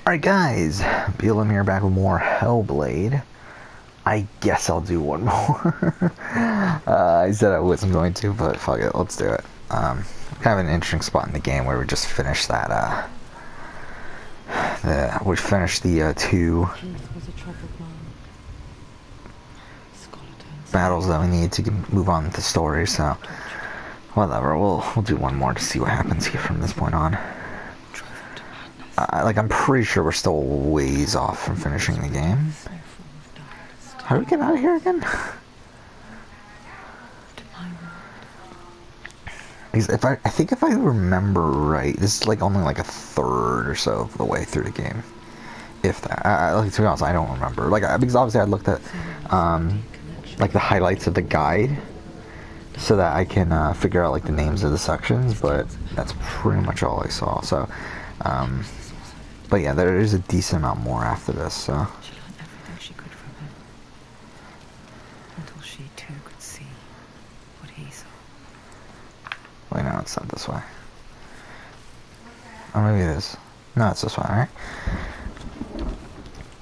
Alright guys, BLM here back with more Hellblade. I guess I'll do one more. I said I wasn't going to, but fuck it, let's do it. Kind of an interesting spot in the game where we just finished that, we finished the, two battles that we need to move on with the story, so whatever, we'll do one more to see what happens here from this point on. I'm pretty sure we're still ways off from finishing the game. How do we get out of here again? I think if I remember right, this is like only like a third or so of the way through the game. If that, like, to be honest, I don't remember. Because obviously I looked at like the highlights of the guide so that I can figure out like the names of the sections, but that's pretty much all I saw. So, but yeah, there is a decent amount more after this. So. She learned everything she could from him, until she too could see what he saw. Wait, no, it's not this way. Or maybe it is. No, it's this way, right?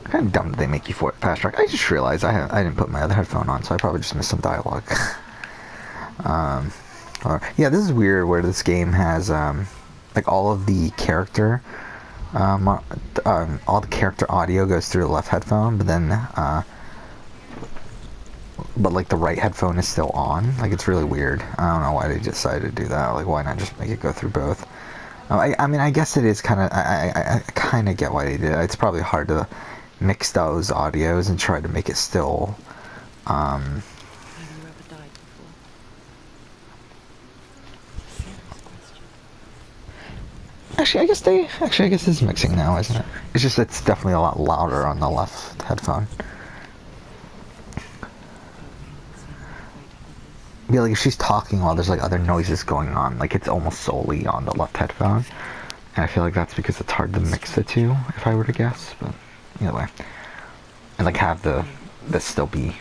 Kind of dumb that they make you fast track. I just realized I didn't put my other headphone on, so I probably just missed some dialogue. Yeah, this is weird where this game has like all of the character all the character audio goes through the left headphone, but then but like the right headphone is still on. Like, it's really weird. I don't know why they decided to do that. Like, why not just make it go through both? I mean, I guess it is kind of, I kind of get why they did it. It's probably hard to mix those audios and try to make it still Actually, I guess it's mixing now, isn't it? It's just, it's definitely a lot louder on the left headphone. Yeah, like if she's talking while there's like other noises going on, like it's almost solely on the left headphone. And I feel like that's because it's hard to mix the two, if I were to guess, but either way. And like have this still be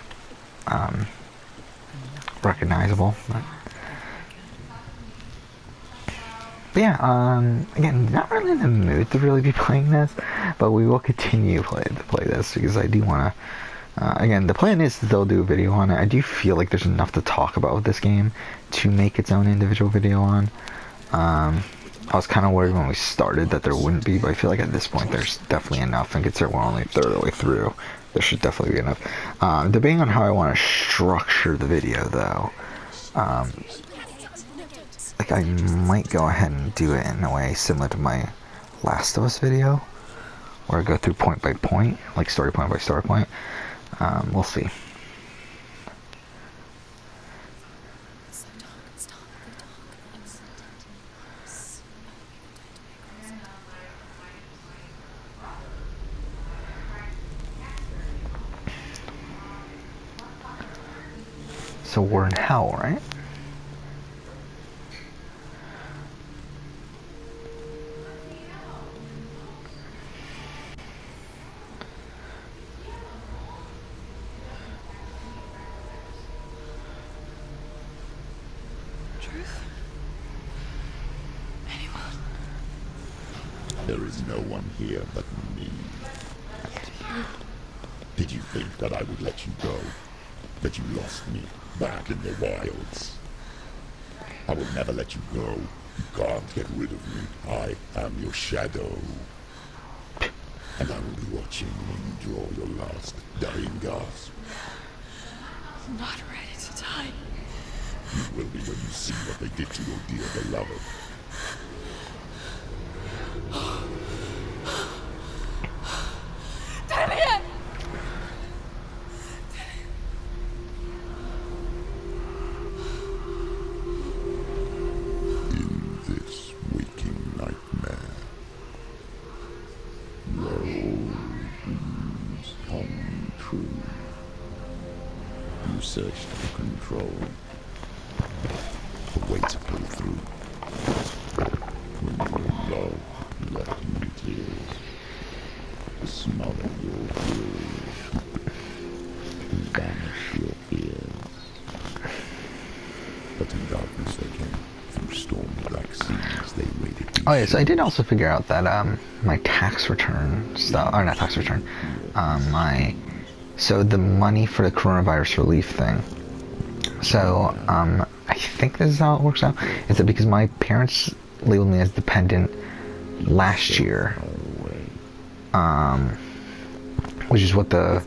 recognizable. But yeah, again, not really in the mood to really be playing this, but we will continue to play this because I do want to. Again, the plan is to still do a video on it. I do feel like there's enough to talk about with this game to make its own individual video on. I was kind of worried when we started that there wouldn't be, but I feel like at this point there's definitely enough, and considering we're only a third of the way through, there should definitely be enough. Debating on how I want to structure the video, though. Like, I might go ahead and do it in a way similar to my Last of Us video, where I go through point by point, like story point by story point. We'll see. So we're in hell, right? There is no one here but me. Did you think that I would let you go? That you lost me back in the wilds? I will never let you go. You can't get rid of me. I am your shadow. And I will be watching when you draw your last dying gasp. I'm not ready to die. You will be when you see what they did to your dear beloved. In this waking nightmare, your old dreams come true. You searched for control, a way to pull through. When your love left you in tears, smother your fears, and banish your fears. But in darkness they came, through stormy black seas they waited. Oh yeah, so I did also figure out that my tax return stuff, or not tax return, my so the money for the coronavirus relief thing. So I think this is how it works out. Is that because my parents labeled me as dependent last year, which is what the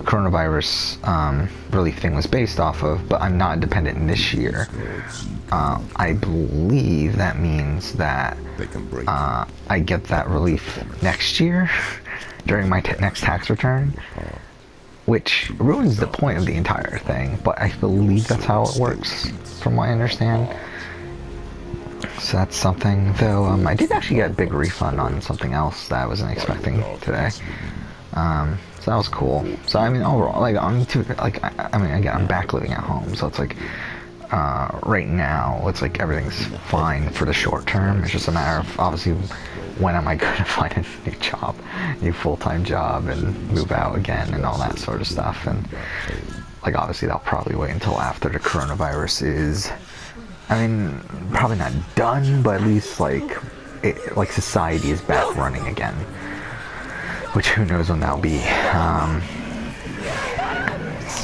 coronavirus relief thing was based off of, but I'm not dependent this year. I believe that means that I get that relief next year during my next tax return, which ruins the point of the entire thing, but I believe that's how it works, from what I understand. So that's something, though. I did actually get a big refund on something else that I wasn't expecting today. So that was cool. So I mean, overall, like I mean, again, I'm back living at home, so it's like right now, it's like everything's fine for the short term. It's just a matter of obviously when am I going to find a new job, new full-time job, and move out again, and all that sort of stuff. And like obviously, I'll probably wait until after the coronavirus is. I mean, probably not done, but at least like society is back running again. Which who knows when that'll be.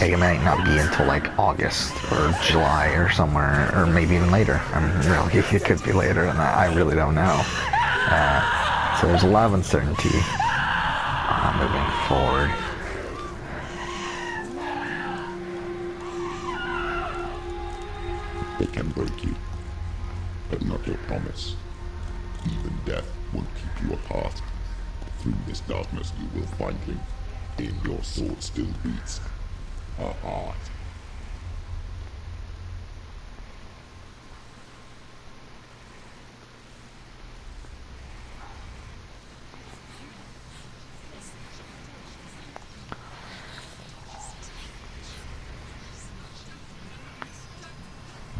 It might not be until like August or July or somewhere, or maybe even later. I mean, really, it could be later than that. I really don't know. So there's a lot of uncertainty moving forward. They can break you, but not your promise. Even death won't keep you apart. Through this darkness you will find him. In your sword still beats a heart.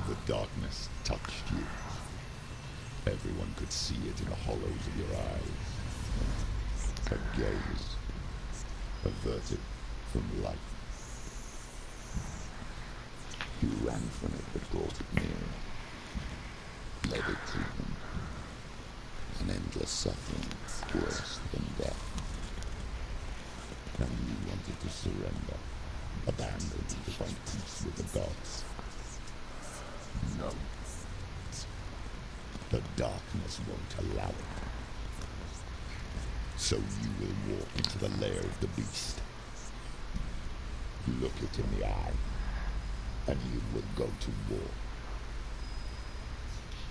The darkness touched you. Everyone could see it in the hollows of your eyes. A gaze averted from light. You ran from it but brought it near. Led it to them. An endless suffering worse than death. And you wanted to surrender, abandon to find peace with the gods. No. The darkness won't allow it. So you will walk into the lair of the beast. Look it in the eye, and you will go to war.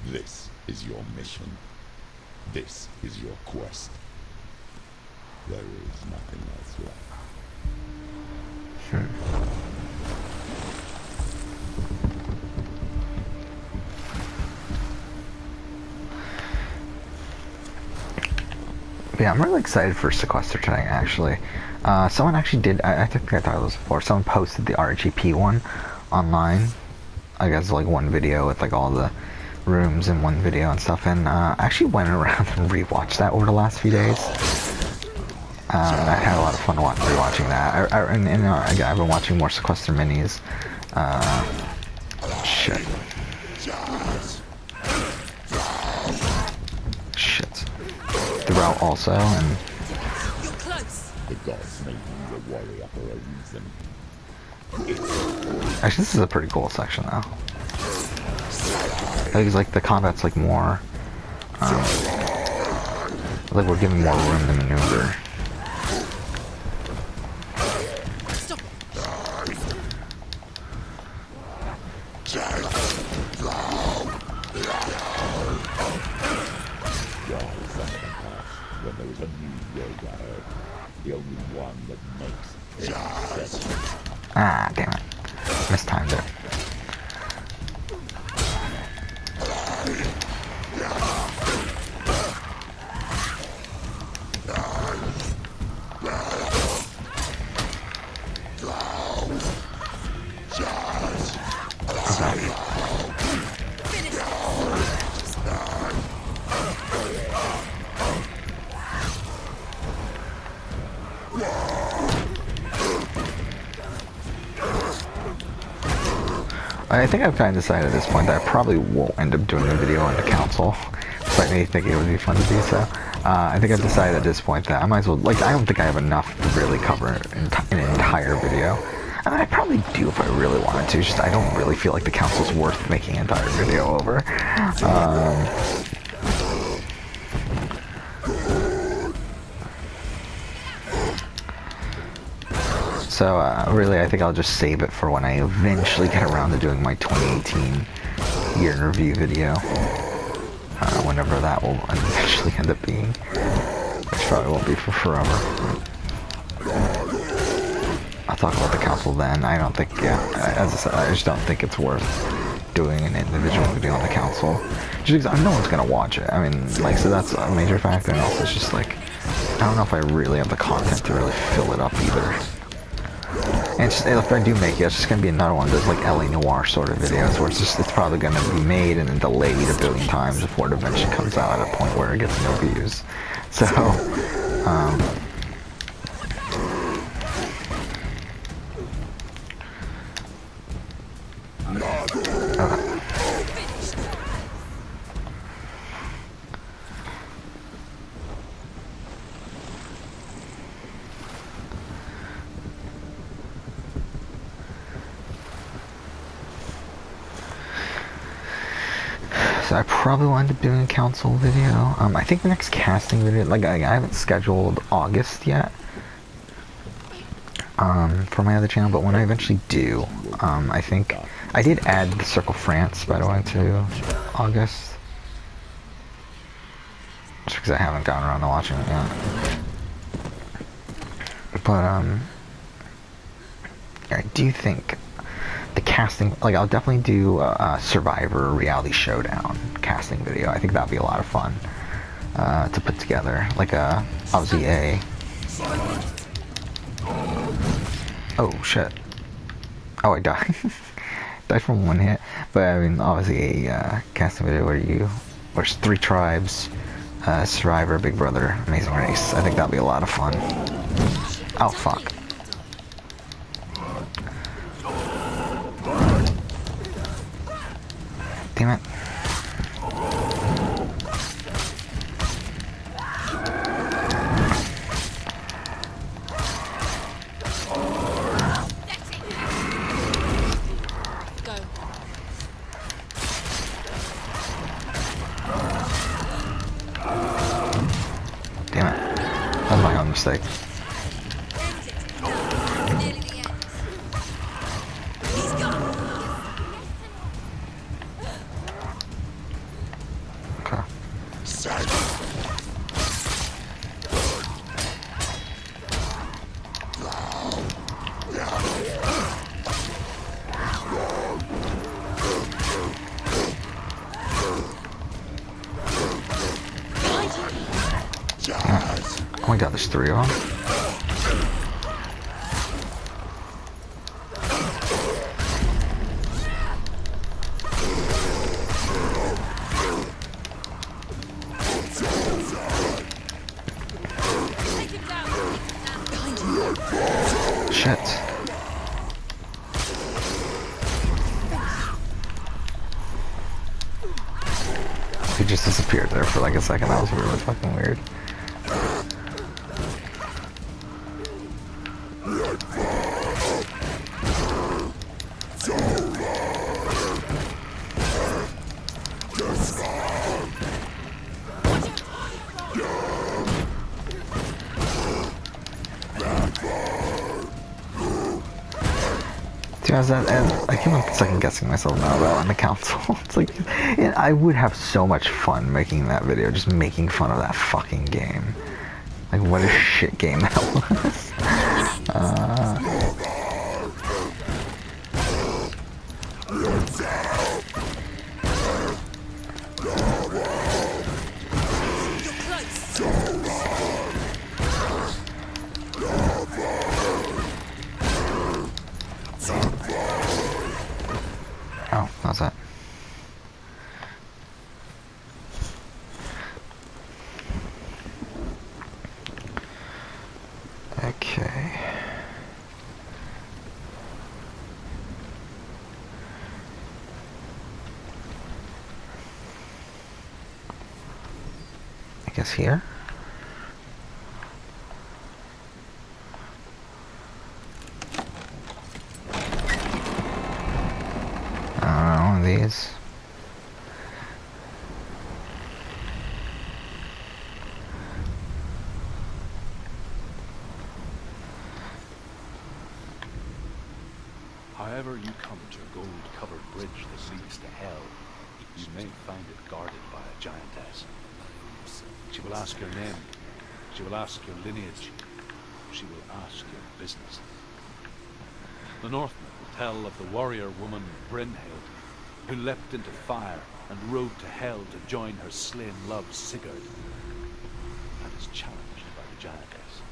This is your mission. This is your quest. There is nothing else left. Yeah, I'm really excited for Sequester tonight, actually. Someone actually did, I think I thought it was before, someone posted the RGP one online. I guess like one video with like all the rooms in one video and stuff, and I actually went around and rewatched that over the last few days. I had a lot of fun rewatching that. Again, I've been watching more Sequester minis. Shit. Throughout also, and You're close. The gods made you a warrior for a reason. actually this is a pretty cool section though. I think like the combat's like more like we're giving more room to maneuver. When there is a new road ahead, the only one that makes sense. Ah, damn it. Mistimed it. I think I've kind of decided at this point that I probably won't end up doing a video on the council. So despite me thinking it would be fun to do so. I think I've decided at this point that I might as well, like, I don't think I have enough to really cover an entire video. I mean, I probably do if I really wanted to, just I don't really feel like the council's worth making an entire video over. So, really, I think I'll just save it for when I eventually get around to doing my 2018 year in review video. Whenever that will eventually end up being. Which probably won't be for forever. I'll talk about the council then. I don't think, yeah, as I said, I just don't think it's worth doing an individual video on the council. Just because no one's going to watch it. I mean, like, so that's a major factor, and also it's just like, I don't know if I really have the content to really fill it up either. And it's just, if I do make it, it's just going to be another one of those, like, LA Noire sort of videos, where it's probably going to be made and then delayed a billion times before it eventually comes out at a point where it gets no views. So, So I probably will end up doing a council video. I think the next casting video, like I haven't scheduled August yet for my other channel, but when I eventually do, I think I did add the Circle France, by the way, to August. Just because I haven't gotten around to watching it yet. But I do think the casting, like, I'll definitely do a Survivor reality showdown casting video. I think that'd be a lot of fun to put together. Like obviously oh shit. Oh, I died. Died from one hit. But I mean, obviously a casting video where there's 3 tribes, Survivor, Big Brother, Amazing Race. I think that'd be a lot of fun. Oh fuck. Damn it. Damn it. That was my own mistake. Oh my god, there's 3 of them. Shit. He just disappeared there for like a second. That was really fucking weird. I keep on second guessing myself now about on the council. It's like, I would have so much fun making that video, just making fun of that fucking game. Like, what a shit game that was. Oh, how's that? Okay. things here. One of these. However you come to a gold-covered bridge that leads to hell, you may find it guarded by a giantess. She will ask your name, she will ask your lineage, she will ask your business. The Northmen will tell of the warrior woman Brynhild, who leapt into fire and rode to hell to join her slain love Sigurd, and is challenged by the giantess.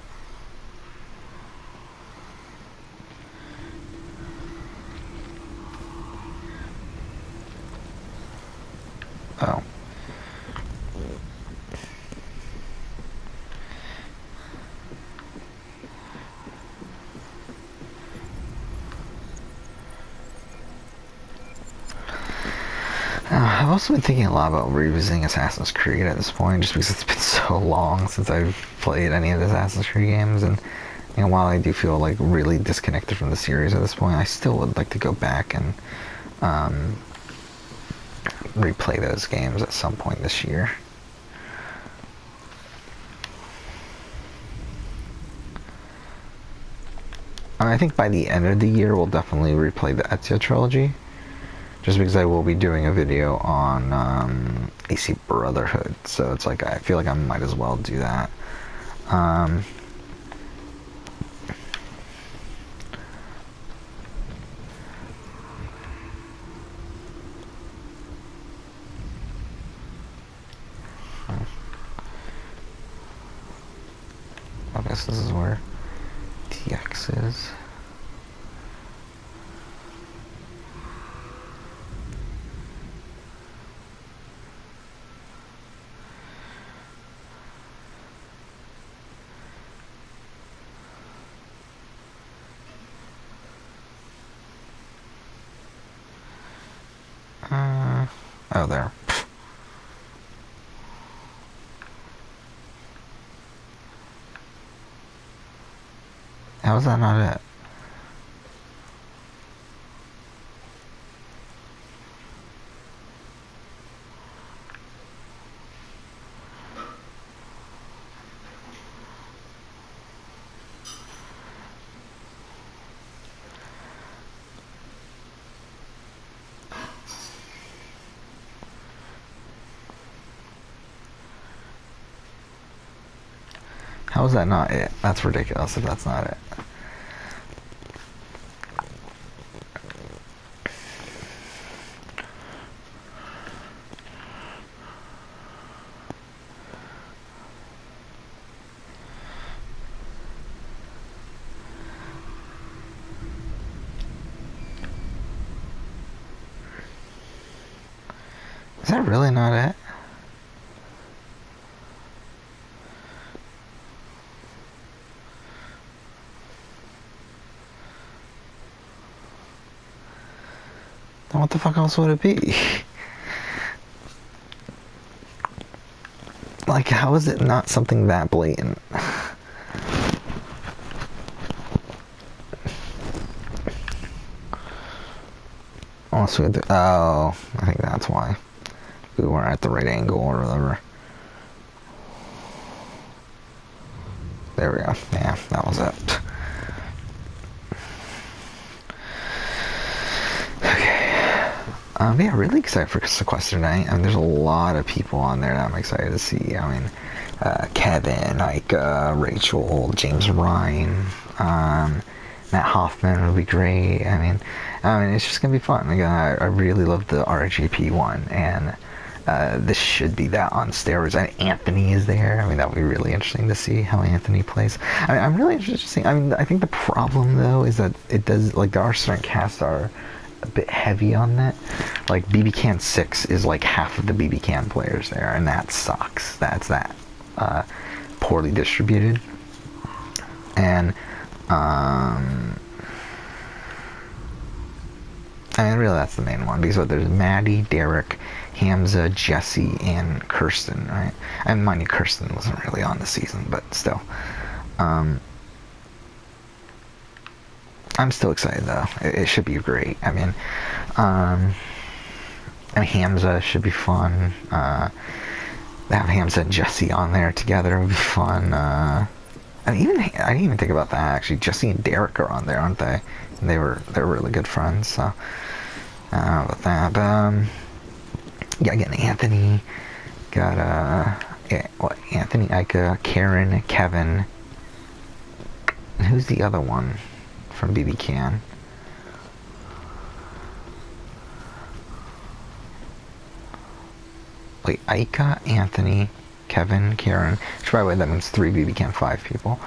Oh. I've also been thinking a lot about revisiting Assassin's Creed at this point, just because it's been so long since I've played any of the Assassin's Creed games, and while I do feel like really disconnected from the series at this point, I still would like to go back and replay those games at some point this year. I think by the end of the year we'll definitely replay the Ezio trilogy, just because I will be doing a video on AC Brotherhood, so it's like I feel like I might as well do that. I guess this is where TX is. Oh, there. How is that not it? How is that not it? That's ridiculous if that's not it. Is that really not it? Then what the fuck else would it be? Like, how is it not something that blatant? Unless we had to, oh, I think that's why. We weren't at the right angle or whatever. There we go. Yeah, that was it. Yeah, really excited for Sequester Night. I mean, there's a lot of people on there that I'm excited to see. I mean, Kevin, Ika, Rachel, James Ryan, Matt Hoffman would be great. I mean, it's just gonna be fun. Again, I really love the RGP one, and this should be that on steroids. And Anthony is there. I mean, that would be really interesting to see how Anthony plays. I mean, I'm really interested to see. I mean, I think the problem though is that it does, like, there are certain casts are a bit heavy on that. Like BB Can 6 is like half of the BB Can players there, and that sucks. That's that poorly distributed. And I mean, really, that's the main one, because there's Maddie, Derek, Hamza, Jesse, and Kirsten, right? And mind you, Kirsten wasn't really on the season, but still. I'm still excited, though. It should be great. I mean, Hamza should be fun. Have Hamza and Jesse on there together would be fun. I didn't even think about that, actually. Jesse and Derek are on there, aren't they? And they're really good friends, so I don't know about that. But yeah, again, Anthony got Anthony, Ika, Karen, Kevin, and who's the other one from BB Can? Wait, Ika, Anthony, Kevin, Karen. Which, by the way, that means 3 BB Can 5 people.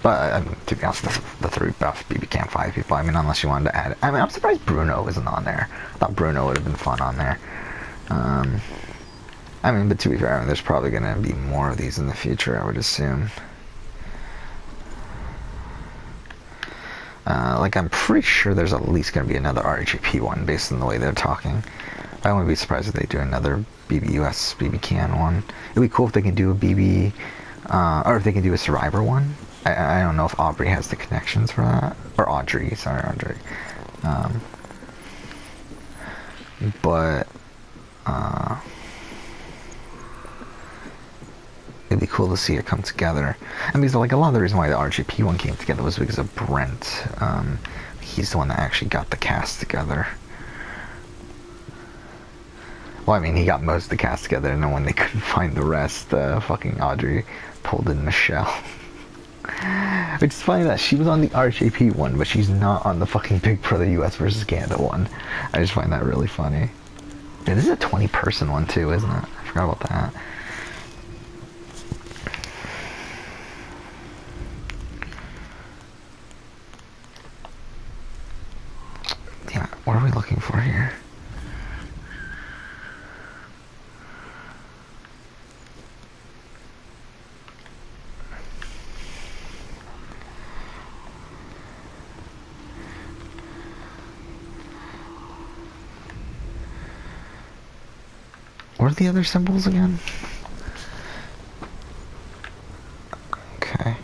But I mean, to be honest, the 3 buff BB Can 5 people. I mean, unless you wanted to add it. I mean, I'm surprised Bruno isn't on there. I thought Bruno would have been fun on there. I mean, but to be fair, I mean, there's probably going to be more of these in the future, I would assume. Like, I'm pretty sure there's at least going to be another RGP one based on the way they're talking. I wouldn't be surprised if they do another BBUS, BB Can one. It'd be cool if they can do a BB, or if they can do a Survivor one. I don't know if Aubrey has the connections for that. Or Audrey, sorry, Audrey. But, it'd be cool to see it come together. And because, like, a lot of the reason why the RGP one came together was because of Brent. He's the one that actually got the cast together. Well, I mean, he got most of the cast together, and then when they couldn't find the rest, fucking Audrey pulled in Michelle. Which is funny that she was on the RJP one, but she's not on the fucking Big Brother US versus Canada one. I just find that really funny. Yeah, this is a 20-person one too, isn't it? I forgot about that. Damn it, what are we looking for here? What are the other symbols again? Okay.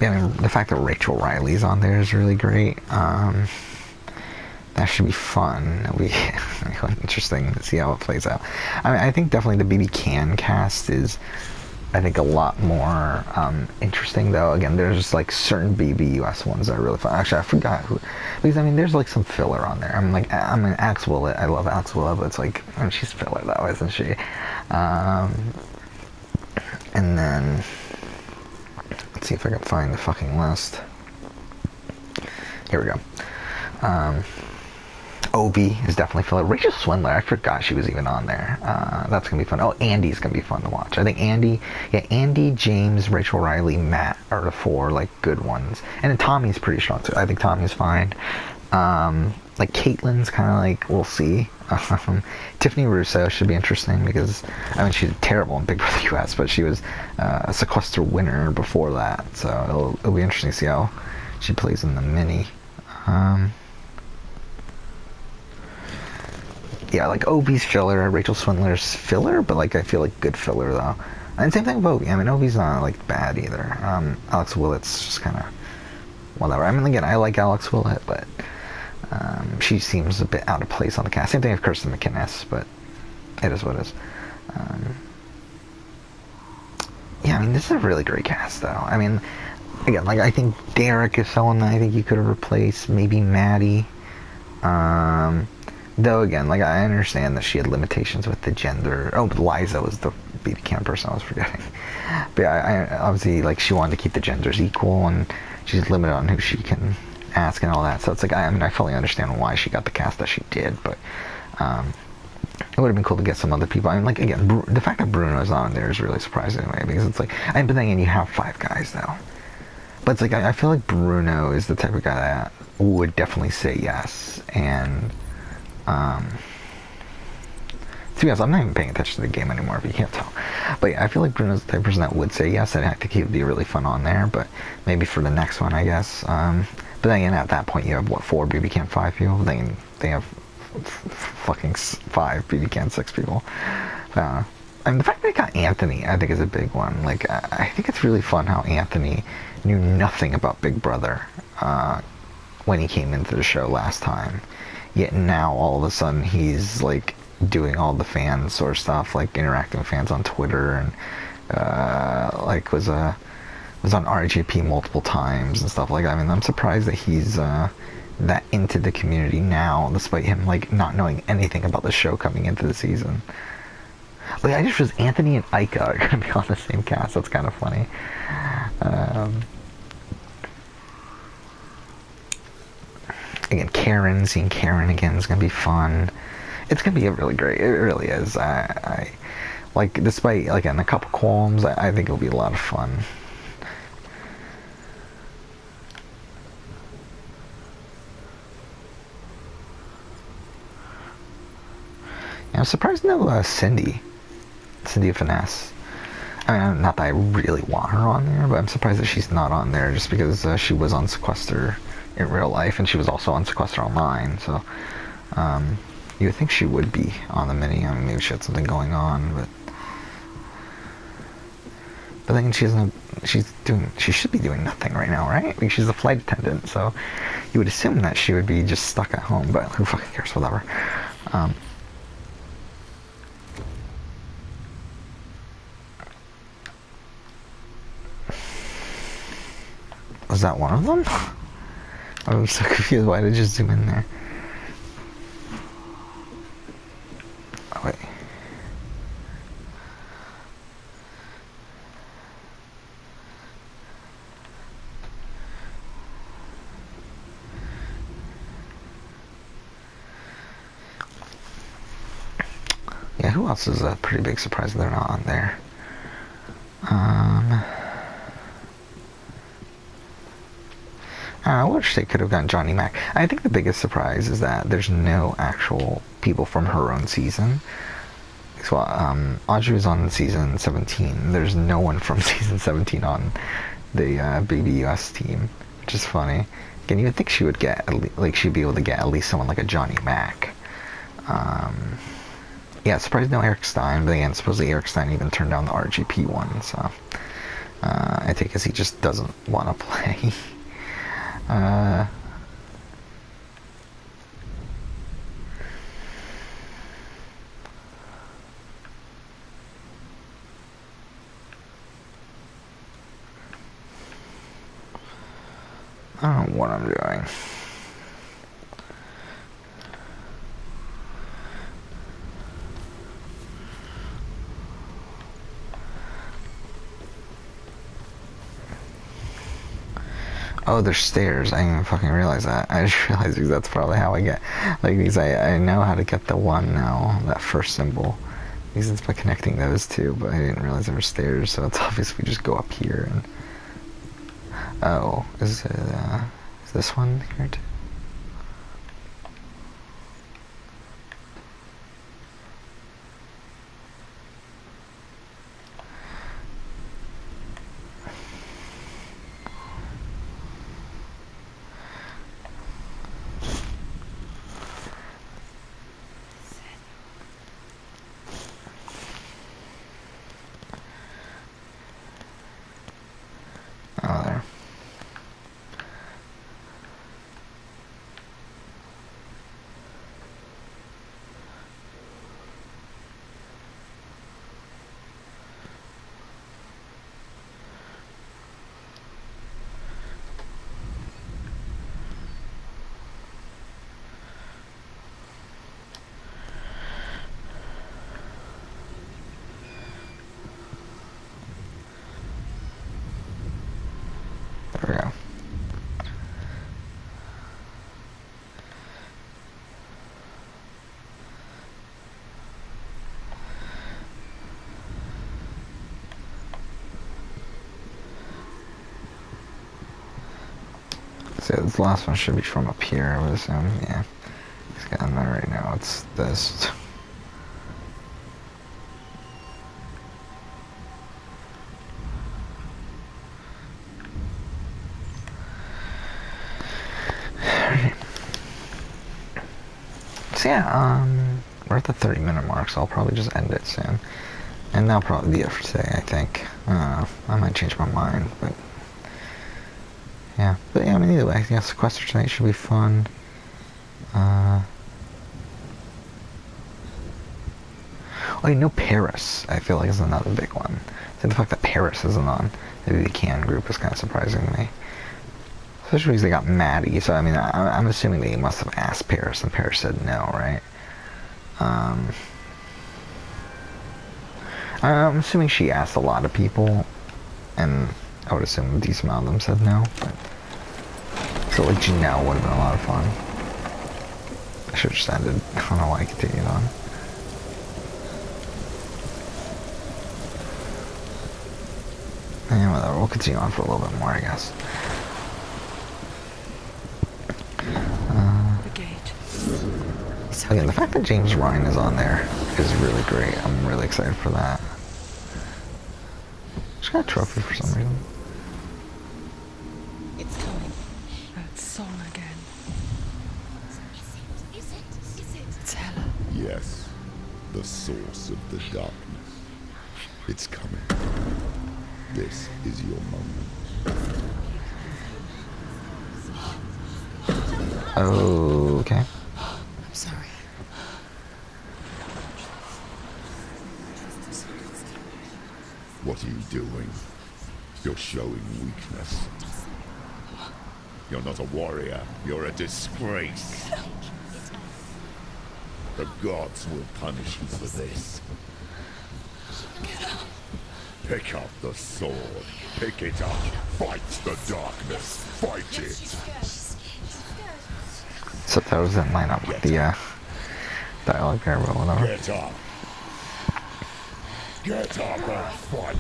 Yeah, I mean, the fact that Rachel Riley's on there is really great. That should be fun. It'll be interesting to see how it plays out. I mean, I think definitely the BB Can cast is, I think, a lot more interesting, though. Again, there's just like certain BBUS ones that are really fun. Actually, I forgot who, because I mean, there's like some filler on there. I mean, like, I mean, Axe Willett, I love Axe Willett, but it's like, I mean, she's filler though, isn't she? And then, let's see if I can find the fucking list. Here we go. Obi is definitely filler. Rachel Swindler, I forgot she was even on there. That's gonna be fun. Oh, Andy's gonna be fun to watch. I think Andy, James, Rachel Riley, Matt are the 4 like good ones. And then Tommy's pretty strong too. I think Tommy's fine. Like Caitlin's kind of like, we'll see. Tiffany Russo should be interesting because, I mean, she's terrible in Big Brother US, but she was a sequester winner before that. So it'll be interesting to see how she plays in the mini. Yeah, like Obi's filler, Rachel Swindler's filler, but like I feel like good filler though. And same thing with Obi. I mean, Obi's not like bad either. Alex Willett's just kind of whatever. I mean, again, I like Alex Willett, but she seems a bit out of place on the cast. Same thing with Kirsten McInnes, but it is what it is. Yeah, I mean, this is a really great cast though. I mean, again, like I think Derek is someone that I think you could have replaced. Maybe Maddie. Though again, like I understand that she had limitations with the gender. Oh, but Liza was the BB Can person I was forgetting. But yeah, I obviously, like, she wanted to keep the genders equal, and she's limited on who she can ask and all that. So it's like, I mean, I fully understand why she got the cast that she did, but it would have been cool to get some other people. I mean, like, again, the fact that Bruno's on there is really surprising to me, because it's like, but then again, you have 5 guys though. But it's like, I feel like Bruno is the type of guy that would definitely say yes, and To be honest, I'm not even paying attention to the game anymore, if you can't tell. But yeah, I feel like Bruno's the type of person that would say yes, and I think he would be really fun on there, but maybe for the next one, I guess. But then again, at that point, you have, what, 4 BB Can 5 people? Then they have fucking 5 BB Can 6 people. And the fact that they got Anthony, I think, is a big one. Like, I think it's really fun how Anthony knew nothing about Big Brother when he came into the show last time. Yet now, all of a sudden, he's, like, doing all the fan sort of stuff, like interacting with fans on Twitter, and like was on RGP multiple times and stuff like that. I mean, I'm surprised that he's that into the community now, despite him like not knowing anything about the show coming into the season. Like, I just was Anthony and Ika are gonna be on the same cast. That's kind of funny. Again, seeing Karen again is gonna be fun. It's gonna be really great. It really is. I like, despite like a couple qualms, I think it'll be a lot of fun. I'm surprised no Cindy of Finesse. I mean, not that I really want her on there, but I'm surprised that she's not on there, just because she was on Sequester in real life, and she was also on Sequester Online, so you would think she would be on the mini. I mean, maybe she had something going on, but then she should be doing nothing right now, right? Like, she's a flight attendant, so you would assume that she would be just stuck at home, but who fucking cares, whatever. Was that one of them? I was so confused. Why did it just zoom in there? Oh, wait. Yeah, who else is a pretty big surprise that they're not on there? I wish they could have gotten Johnny Mac. I think the biggest surprise is that there's no actual people from her own season. So, Audrey was on season 17. There's no one from season 17 on the Baby US team, which is funny. Again, you would think she would get, she'd be able to get at least someone like a Johnny Mac. Yeah, surprised no Eric Stein, but again, supposedly Eric Stein even turned down the RGP one, so I think he just doesn't want to play. I don't know what I'm doing. Oh, there's stairs. I didn't even fucking realize that. I just realized that's probably how I get like these. I know how to get the one now, that first symbol. Because it's by connecting those two, but I didn't realize there were stairs, so it's obvious we just go up here and... Oh, is this one here too? Oh, there. There we go. So this last one should be from up here, I would assume. Yeah. He's got that right now. It's this. So yeah, we're at the 30-minute mark, so I'll probably just end it soon. And that'll probably be it for today, I think. I might change my mind, but yeah. But yeah, I mean, either way, yeah, sequester tonight should be fun. Oh, you know, Paris, I feel like, is another big one. So the fact that Paris isn't on maybe the Can group is kind of surprising to me. Especially because they got Maddie, so I mean, I'm assuming they must have asked Paris, and Paris said no, right? I'm assuming she asked a lot of people, and I would assume a decent amount of them said no. But so like Janelle would have been a lot of fun. I should have just ended. I don't know why I continued on. Yeah, whatever. We'll continue on for a little bit more, I guess. The gate. Again, the fact that James Ryan is on there is really great. I'm really excited for that. Just got a trophy for some reason. It's coming. That song again. It's Hella. Yes, the source of the darkness. It's coming. This is your moment. Okay. I'm sorry. What are you doing? You're showing weakness. You're not a warrior. You're a disgrace. The gods will punish you for this. Pick up the sword. Pick it up. Fight the darkness. Fight it. So that doesn't line up with the dialogue there, but whatever. Get up. Get up and fight.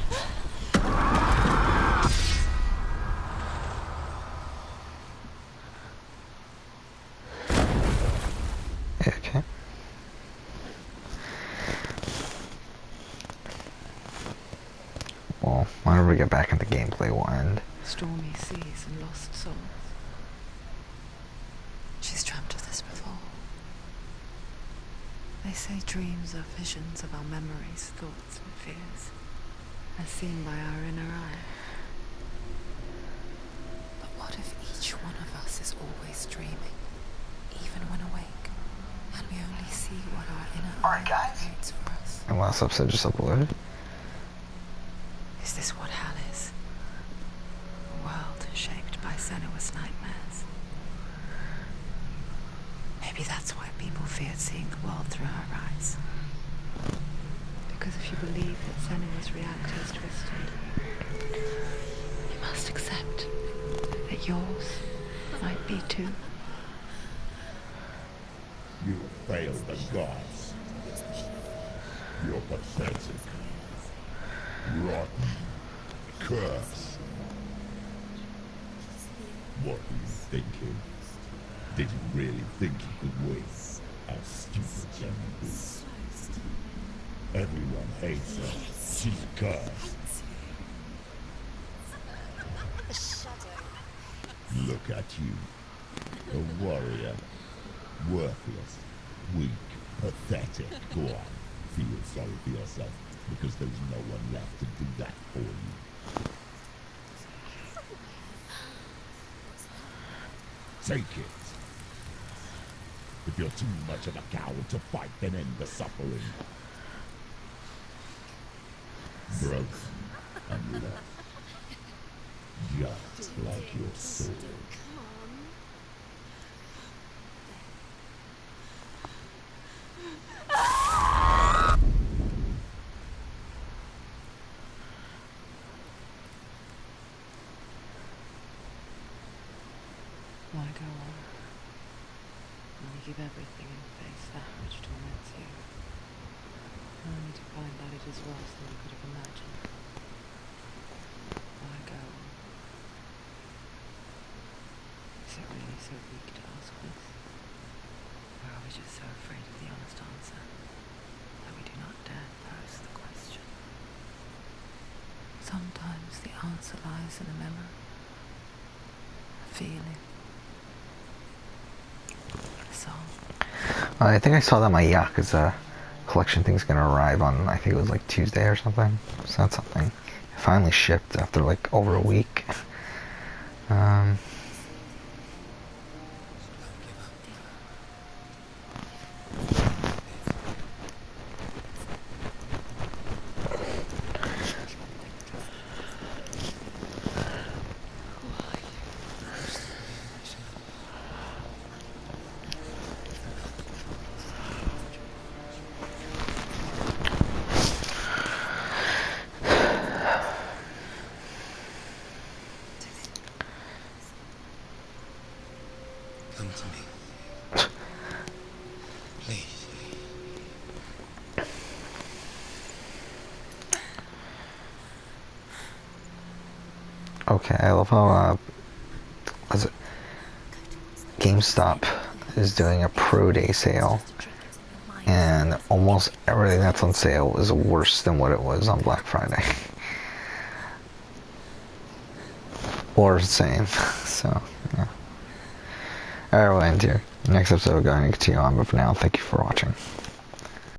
Okay. Well, whenever we get back into gameplay, we'll end. Stormy seas and lost souls. She's dreamt of this before. They say dreams are visions of our memories, thoughts and fears, as seen by our inner eye. But what if each one of us is always dreaming, even when awake, and we only see what our inner eye creates for us? And last episode just uploaded. Is this what hell is? A world shaped by Senua's nightmares. Maybe that's why people feared seeing the world through her eyes. Because if you believe that Senua's reality is twisted, you must accept that yours might be too. You failed the gods. You're pathetic. Rotten. Cursed. What were you thinking? Did you really think you could win? How stupid can you be? Everyone hates her. She's cursed. Look at you. A warrior. Worthless. Weak. Pathetic. Go on. Feel sorry for yourself, because there's no one left to do that for you. Take it. If you're too much of a coward to fight, then end the suffering. Broken and lost. Just like your soul. Why go on? Only give everything and face that which torments you. Only to find that it is worse than you could have imagined. Why go on? Is it really so weak to ask this? Or are we just so afraid of the honest answer that we do not dare pose the question? Sometimes the answer lies in a memory, a feeling, a song. I think I saw that my Yakuza collection thing's gonna arrive on, I think it was like Tuesday or something. So that's something. It finally shipped after like over a week. Um, Come to me. Please. okay, I love how was it? GameStop is doing a Pro Day sale, and almost everything that's on sale is worse than what it was on Black Friday. Or the same. So, yeah. Alright, we'll end here. Next episode, we're going to continue on, but for now, thank you for watching.